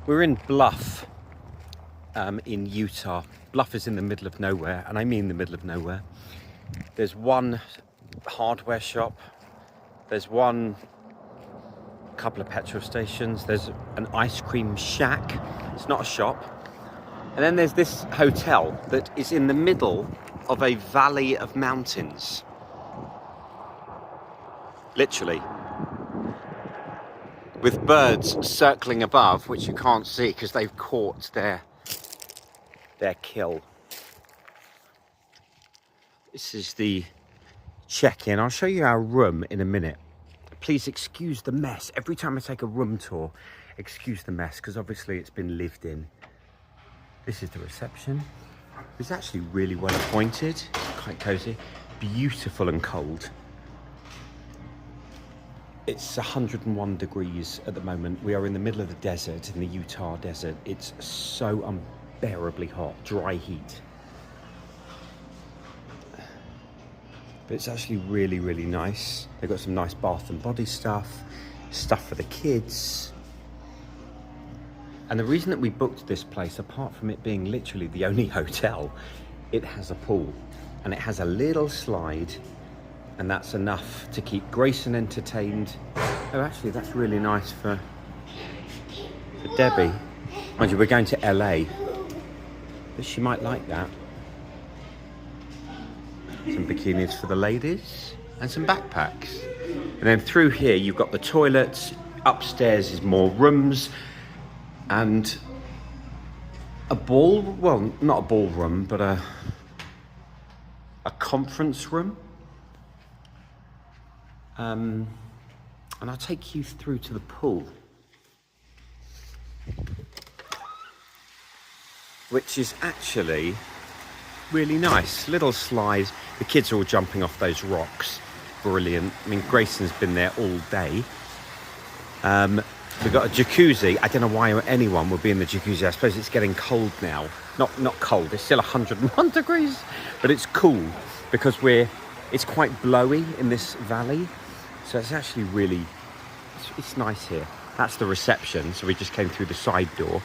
We're in Bluff in Utah. Bluff is in the middle of nowhere, and I mean the middle of nowhere. There's one hardware shop, there's one couple of petrol stations, there's an ice cream shack, it's not a shop, and then there's this hotel that is in the middle of a valley of mountains. Literally. With birds circling above, which you can't see because they've caught their kill. This is the check-in. I'll show you our room in a minute. Please excuse the mess. Every time I take a room tour, excuse the mess, because obviously it's been lived in. This is the reception. It's actually really well appointed, quite cozy, beautiful and cold. It's 101 degrees at the moment. We are in the middle of the desert, in the Utah desert. It's so unbearably hot, dry heat. But it's actually really, really nice. They've got some nice bath and body stuff for the kids. And the reason that we booked this place, apart from it being literally the only hotel, it has a pool and it has a little slide, and that's enough to keep Grayson entertained. Oh, actually, that's really nice for Debbie. Mind you, we're going to LA, but she might like that. Some bikinis for the ladies and some backpacks. And then through here, you've got the toilets. Upstairs is more rooms and a well, not a ballroom, but a conference room. And I'll take you through to the pool, which is actually really nice. Little slide. The kids are all jumping off those rocks. Brilliant. I mean, Grayson's been there all day. We've got a jacuzzi. I don't know why anyone would be in the jacuzzi. I suppose it's getting cold now. Not cold. It's still 101 degrees, but it's cool because it's quite blowy in this valley. So it's actually really, it's nice here. That's the reception. So we just came through the side door.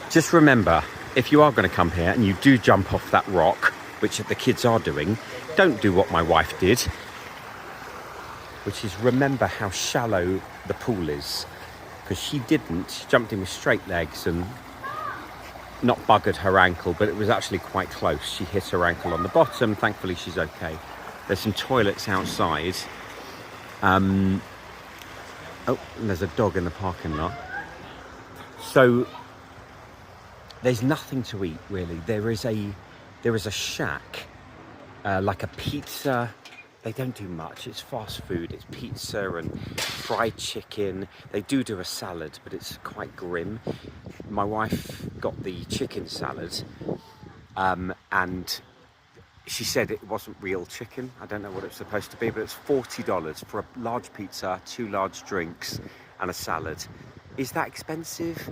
Just remember, if you are going to come here and you do jump off that rock, which the kids are doing, don't do what my wife did, which is remember how shallow the pool is. Because she didn't. She jumped in with straight legs and not buggered her ankle, but it was actually quite close. She hit her ankle on the bottom. Thankfully, she's okay. There's some toilets outside. Oh, and there's a dog in the parking lot. So there's nothing to eat, really. There is a shack, like a pizza. They don't do much. It's fast food. It's pizza and fried chicken. They do a salad, but it's quite grim. My wife got the chicken salad, and she said it wasn't real chicken. I don't know what it's supposed to be, but it's $40 for a large pizza, 2 large drinks, and a salad. Is that expensive?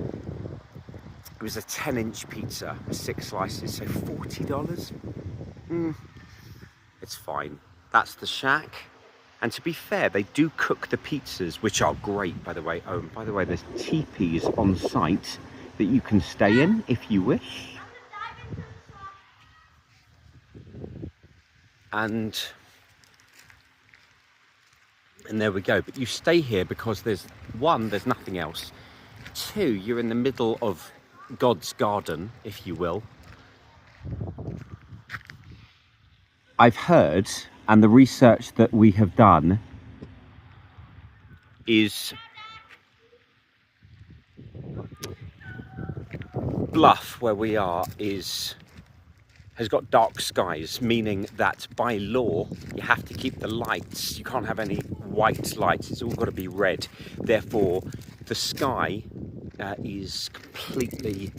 It was a 10-inch pizza, 6 slices, so $40? It's fine. That's the shack. And to be fair, they do cook the pizzas, which are great, by the way. Oh, and by the way, there's teepees on site that you can stay in if you wish. And there we go. But you stay here because there's nothing else. 2, you're in the middle of God's garden, if you will. I've heard, and the research that we have done is Bluff, where we are, has got dark skies, meaning that by law you have to keep the lights. You can't have any white lights. It's all got to be red. Therefore, the sky is completely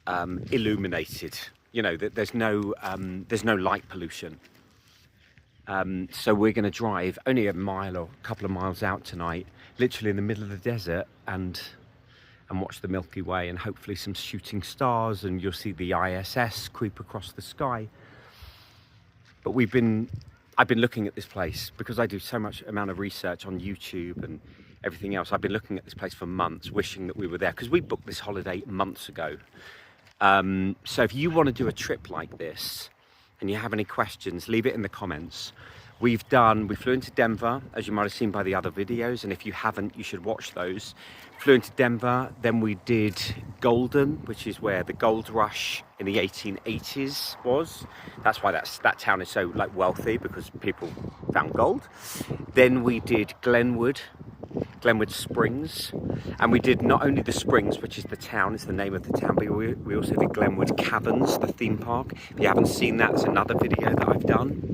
illuminated. You know, there's no light pollution. So we're going to drive only a mile or a couple of miles out tonight, literally in the middle of the desert, and watch the Milky Way and hopefully some shooting stars, and you'll see the ISS creep across the sky. But we've been I've been looking at this place because I do so much amount of research on YouTube and everything else. I've been looking at this place for months, wishing that we were there, because we booked this holiday months ago. So if you want to do a trip like this and you have any questions, leave it in the comments. We flew into Denver, as you might have seen by the other videos, and if you haven't, you should watch those. Flew into Denver, then we did Golden, which is where the gold rush in the 1880s was. That's why that town is so like wealthy, because people found gold. Then we did Glenwood Springs, and we did not only the Springs, which is the town, is the name of the town, but we also did Glenwood Caverns, the theme park. If you haven't seen that, it's another video that I've done.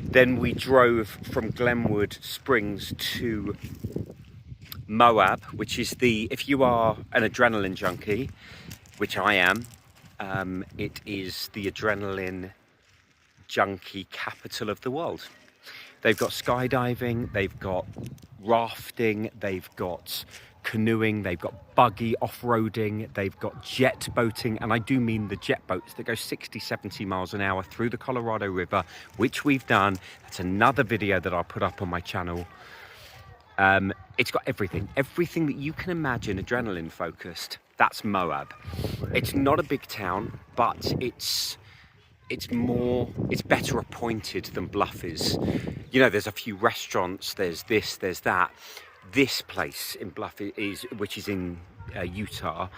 Then we drove from Glenwood Springs to Moab, which is if you are an adrenaline junkie, which I am, it is the adrenaline junkie capital of the world. They've got skydiving, they've got rafting, they've got canoeing, they've got buggy off-roading, they've got jet boating, and I do mean the jet boats that go 60, 70 miles an hour through the Colorado River, which we've done. That's another video that I'll put up on my channel. It's got everything that you can imagine adrenaline focused. That's Moab. It's not a big town, but it's better appointed than Bluff is. You know, there's a few restaurants, there's this, there's that. This place in Bluff which is in Utah,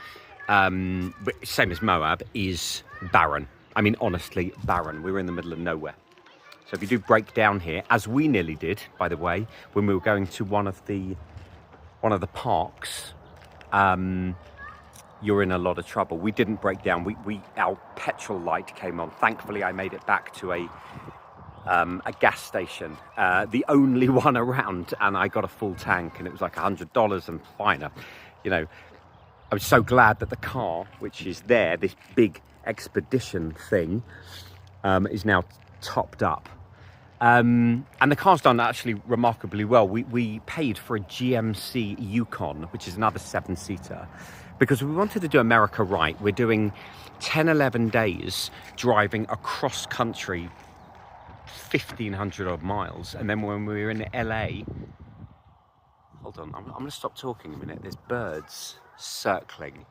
but same as Moab, is barren. I mean, honestly, barren. We're in the middle of nowhere. So if you do break down here, as we nearly did, by the way, when we were going to one of the parks, you're in a lot of trouble. We didn't break down. Our petrol light came on. Thankfully, I made it back to a gas station, the only one around, and I got a full tank, and it was like $100 and finer. You know, I was so glad that the car, which is there, this big expedition thing, is now topped up. And the car's done actually remarkably well. We paid for a GMC Yukon, which is another 7-seater, because we wanted to do America right. We're doing 10, 11 days driving across country, 1,500 odd miles. And then when we were in LA, hold on, I'm going to stop talking a minute. There's birds circling.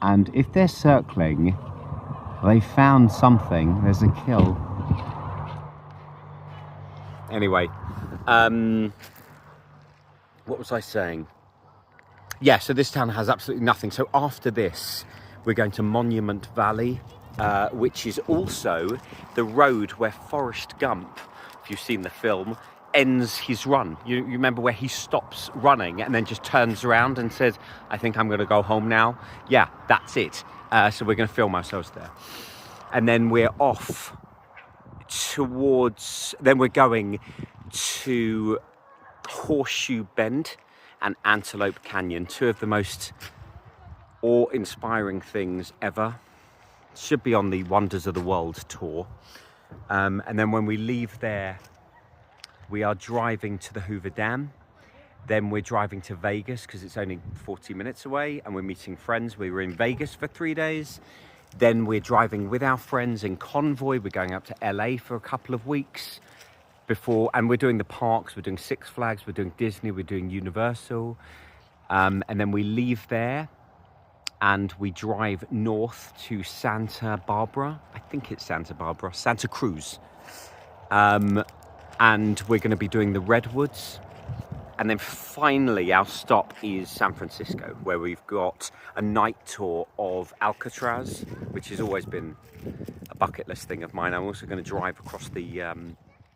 And if they're circling, they found something. There's a kill. Anyway, what was I saying? Yeah, so this town has absolutely nothing. So after this, we're going to Monument Valley, which is also the road where Forrest Gump, if you've seen the film, ends his run. You remember where he stops running and then just turns around and says, I think I'm going to go home now. Yeah, that's it. So we're going to film ourselves there. And then we're off then we're going to Horseshoe Bend and Antelope Canyon, two of the most awe-inspiring things ever. Should be on the Wonders of the World tour. And then when we leave there, we are driving to the Hoover Dam. Then we're driving to Vegas because it's only 40 minutes away, and we're meeting friends. We were in Vegas for 3 days. Then we're driving with our friends in convoy. We're going up to LA for a couple of weeks and we're doing the parks. We're doing Six Flags, we're doing Disney, we're doing Universal. And then we leave there and we drive north to Santa Barbara. I think it's Santa Barbara, Santa Cruz. And we're going to be doing the Redwoods. And then finally, our stop is San Francisco, where we've got a night tour of Alcatraz, which has always been a bucket list thing of mine. I'm also going to drive across the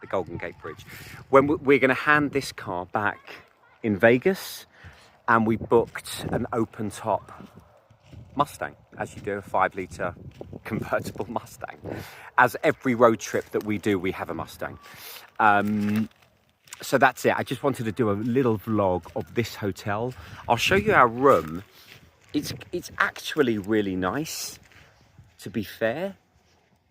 Golden Gate Bridge. When we're going to hand this car back in Vegas, and we booked an open-top Mustang, as you do, a 5-litre convertible Mustang. As every road trip that we do, we have a Mustang. So that's it. I just wanted to do a little vlog of this hotel. I'll show you our room. It's actually really nice, to be fair.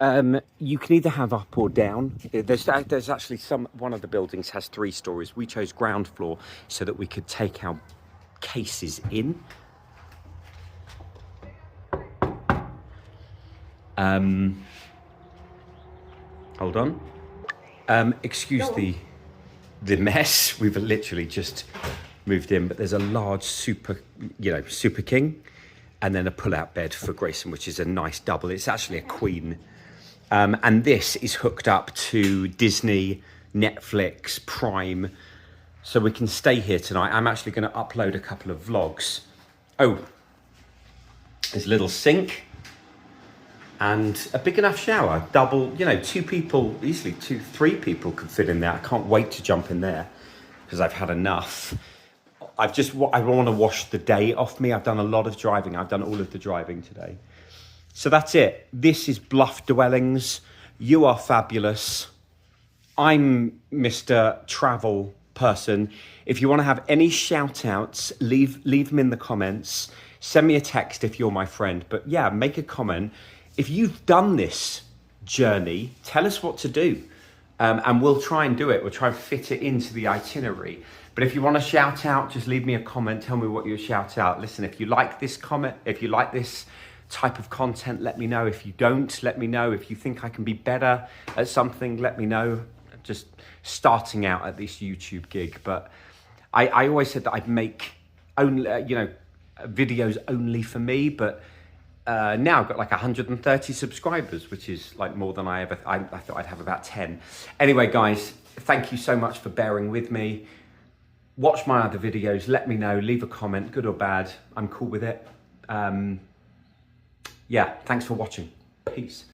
You can either have up or down. There's actually one of the buildings has 3 stories. We chose ground floor so that we could take our cases in. Hold on. Excuse the mess. We've literally just moved in, but there's a large super king, and then a pull-out bed for Grayson, which is a nice double. It's actually a queen. And this is hooked up to Disney, Netflix, Prime, so we can stay here tonight. I'm actually going to upload a couple of vlogs. Oh, there's a little sink and a big enough shower. Double, two people, easily 3 people could fit in there. I can't wait to jump in there because I've had enough. I want to wash the day off me. I've done a lot of driving. I've done all of the driving today. So that's it. This is Bluff Dwellings. You are fabulous. I'm Mr. Travel Person. If you want to have any shout outs, leave them in the comments. Send me a text if you're my friend. But yeah, make a comment. If you've done this journey, tell us what to do. And we'll try and do it. We'll try and fit it into the itinerary. But if you want to shout out, just leave me a comment. Tell me what you shout out. Listen, if you like this comment, if you like this type of content, let me know. If you don't, let me know. If you think I can be better at something, let me know. I'm just starting out at this YouTube gig, but I always said that I'd make only videos only for me, but now I've got like 130 subscribers, which is like more than I thought I'd have about 10. Anyway, guys, thank you so much for bearing with me. Watch my other videos, let me know, leave a comment, good or bad. I'm cool with it. Yeah, thanks for watching. Peace.